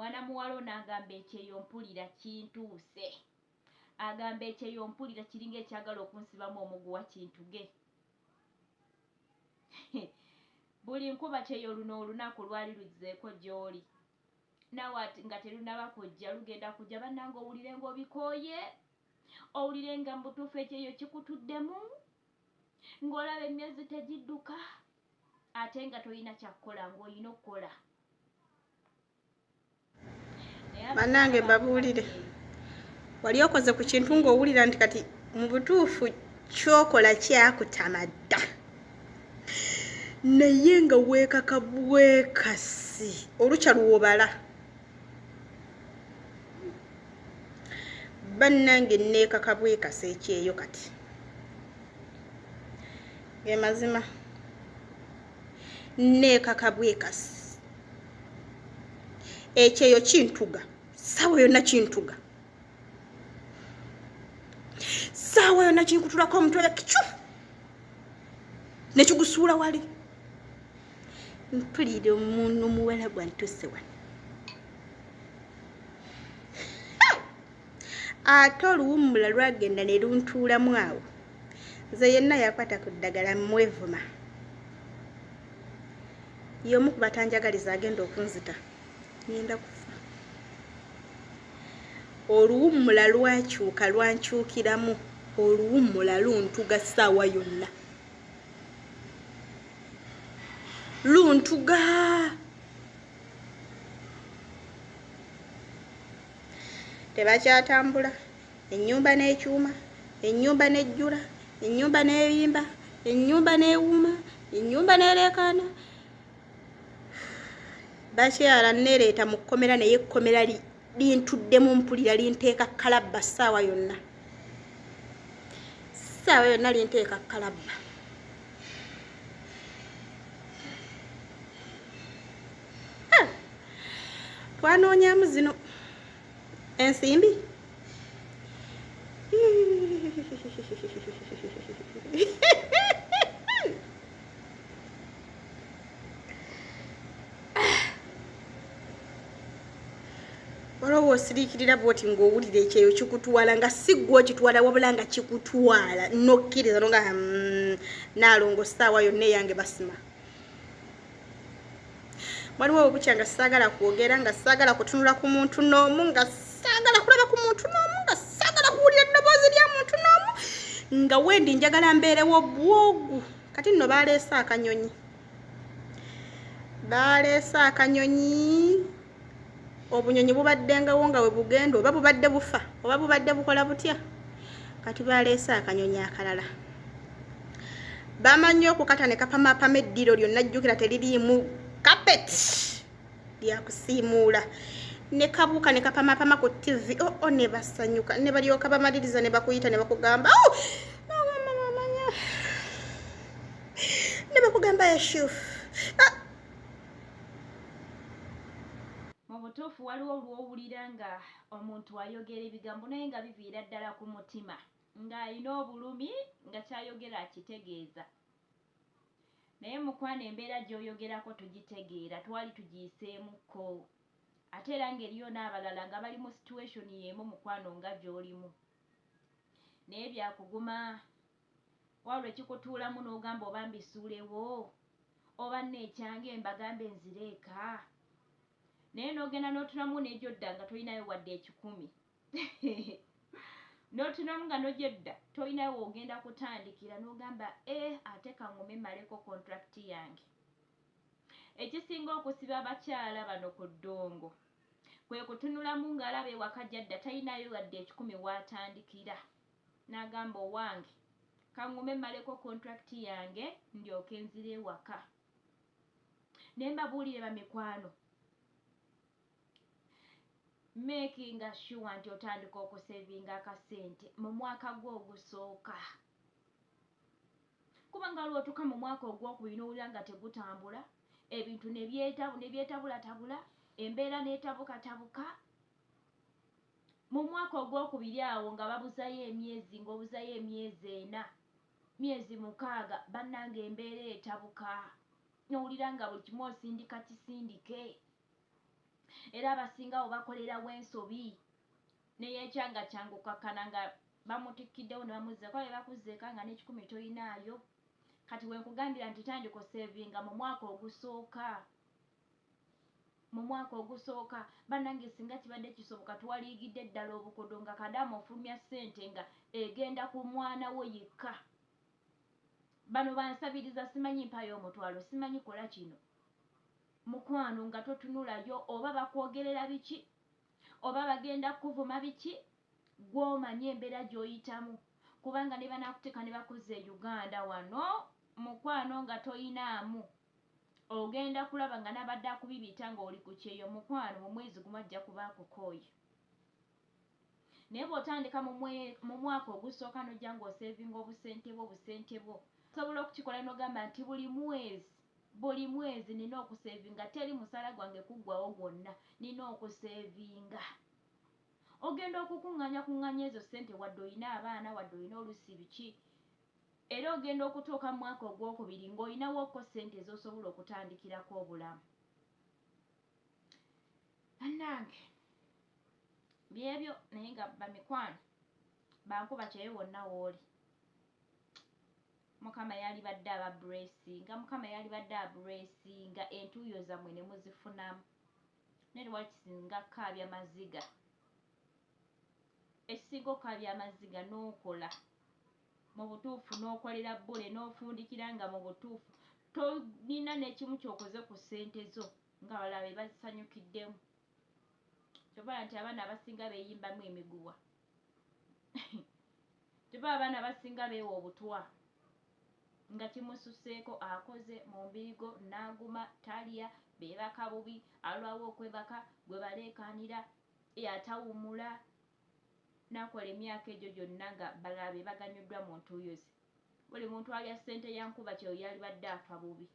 mwana muwala n'agamba ekyeyo mpulira kintuuse. Agamba ekyeyo mpulira kiringa ekyagala okunsibamu omuguwa kintuge. Buli nkuba kyeyo luno olunaku lwali luzzeeko gy'oli. Nawe nga terunaba kujja lugenda kujja bannange owulire ng'obikooye. Owulire nga mbutuufu ekyeyo kikutuddemu. Ng'olaba emyezi tegidduka. Ate nga tolina kyakukola ng'olina okukola. Bannange mbabuulire. Wali okoze ku kintu ng'owulira nti kati mu butuufu kyokola kyakutamadda. Naye nga weekaka bwekasi olukya luwobala. Bannange neekaka bwekasi ekyeyo kati. Ge mazima. Neekaka bwekasi. Ekyeyo kintuga. Ssaawa yonna kintuga. Ssaawa yonna kinkutulako omutwe kicu. Ne kigusuula wali. Mpulire omuntu muwala gwantuse wano. Ate oluwummula lwagenda ne luntuulamu awo. Nze yenna yakwata ku ddagala mwevuma. Y'omu ku batanjagaliza agenda okunzita. Ngenda kufa. Oluwummula lwakyuka lwankyukiramu. Oluwummula luntuga ssaawa yonna. Luntuga. Tebakyatambula. Ennyumba n'ekyuma, ennyumba n'ejjula, ennyumba n'ebimba, ennyumba n'ewuuma, ennyumba n'ereekaana. Bakyala nereeta mu kkomera naye ekkomera lintuddemu mpulira linteeka kalabba ssaawa yonna. Ssaawa yonna linteeka kalabba. Twanoonyaamu zino ensimbi. Waliwo osiriikirira bw'oti ng'owulira ekyeyo kikutwala nga si ggwe okitwala wabula nga kikutwala n'okkiriza no nga naalongo ssaawa yonna eyange basima. Waliwo obukya nga saagala kwogera, nga saagala kutunula ku muntu n'omu, nga saagala kulaba ku muntu n'omu, nga saagala kuwulira eddoboozi lya muntu n'omu, nga wendi njagala mbeerewo bwogu. Kati nno baaleese akanyonyi. Baaleese akanyonyi. Obunyonyi bubaddengawo nga we bugenda oba bubadde bufa oba bubadde bukola butya. Kati baaleese akanyonyi akalala. Bamanyi okukata ne kapamaapama eddiro lyonna jjukira teririimu kapeti lya kusiimuula. Ne kabuuka ne kapamaapama ku TV. Ne basanyuka ne balyoka bamaliriza ne bakuyita ne bakugamba ne bakugamba yeshufu. Mu butuufu waliwo olw'owulira nga omuntu ayogera ebigambo naye nga biviira ddala ku mutima, ng'alina obulumi nga kyayogera akitegeeza. Naye mukwano embeera gy'oyogerako tugitegeera, twali tugiyiseemukko. Ate era ng'eriyo n'abalala nga bali mu situation y'emu mukwano nga gy'olimu. Naye byakuguma wabula ekikutuulamu n'ogamba oba mbisuulewo oba nneekyange mbagambe nzireeka. Naye n'ogenda n'otunamu n'egyodda nga tolinayo wadde 10. N'otunamu nga n'ogyodda tolinayo ogenda kutandikira n'ogamba ate kaŋŋume mmaleko contract yange. Ekisinga okusiba abakyala bano ku ddongo kwe kutunulamu ng'alaba ewaka gyadda talinayo wadde 10 w'atandikira. N'agamba owange kaŋŋume mmaleko contract yange ndyoke nzire ewaka. Naye mbabuulire bamikwano, making sure nti otandika okusevinga akasente mu mwaka gwo ogusooka. Kubanga lw'otuuka mu mwaka ogwokubiri n'owulira nga tegutambula, ebintu ne byetabulatabula, embeera n'etabukatabuka. Mu mwaka ogwokubiri awo nga babuzayo emyezi, ng'obuzayo emyezi 4, myezi 6, bannange embeera etabuka. N'owulira nga buli kimu osindika kisindike. era abasingawo bakolerawo ensobi neyekyanga kyangu kakkana nga bamutikiddewo ne bamuzzeko abe bakuzzeeka nga n'ekikumi toyinaayo kati wenkugambira nti tandika osevinga mu mwaka ogusooka bannange singa kibadde kisoboka twaliigidde eddala obukodo nga kadamu ofulumya ssente nga egenda ku mwana wo yekka. Bano bansabiriza simanyi mpayo omutwalo simanyi kola kino mukwano nga totunulayo oba bakwogerera biki oba bagenda kuvuma biki gw'omanye embeera gy'oyitamu kubanga ne banakuteeka ne bakuzza e Uganda wano mukwano nga toyinaamu ogenda kulaba nga nabadde akubibita ng'oli ku kyeyo mukwano mu mwezi gumu ajja kuba akukooye. Naye bw'otandika mu mwaka ogusooka n'ojja ng'osevinga obusente bwo osobola okukikola n'ogamba nti buli mwezi nina okusevinga teri musala gwange kuggwawo gwonna nina okusevinga. Ogenda okukuŋŋaanya ezo ssente wadde olina abaana wadde olina olusi biki era ogenda okutuuka mu mwaka ogwokubiri ng'olinawooko ssente z'osobola okutandikirako obulamu. Bannange byebyo naye nga bamikwano bankuba kyeyo wonna wooli. Mukama yali badde ababuleesinga entuuyo zammwe ne muzifunamu naye tewali kisinga kaabya maziga ekisinga okaabya amaziga n'okola mu butuufu n'okolera bbule n'ofundikira nga mu butuufu tolina n'ekimu kyokoze ku ssente zo nga balala be bazisanyukiddemu. Kyobala nti abaana abasinga beeyimbamu emiguwa kyobala abaana abasinga beewa obutwa nga kimususeeko akoze mu mbirigo n'aguma talya beebaka bubi alwawo okwebaka gwe baleekaanira atawumula nakola emyaka egyo gyonna nga balala be baganyuddwa mu ntuuyo ze. Buli muntu alya ssente ya nkuba kyeyo yali badde afa bubi.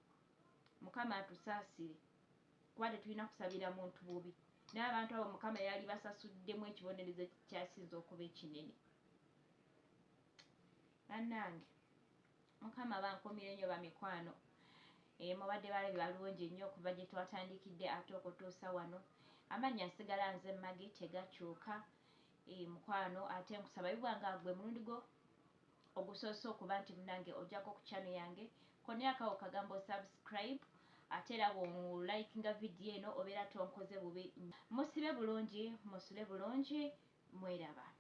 Mukama atusaasire kuba tetulina kusabira muntu bubi naye abantu abo Mukama yali basasuddemu ekibonerezo ekyasinze okuba ekinene. Bannange Mukama bankumire nnyo bamikwano mubadde balabi balungi nnyo okuva gye twatandikidde ate okutuusa wano. Amannya nsigala nze Maggie tegakyuka mukwano ate nkusaba bibwanga gwe mulundi gwo ogusoose okuba nti munange ojjako ku channel yange konyaakawo kagambo subscribe ate era bw'olikinga vidiyo eno obeera tonkoze bubi. Musibe bulungi musule bulungi mweraba.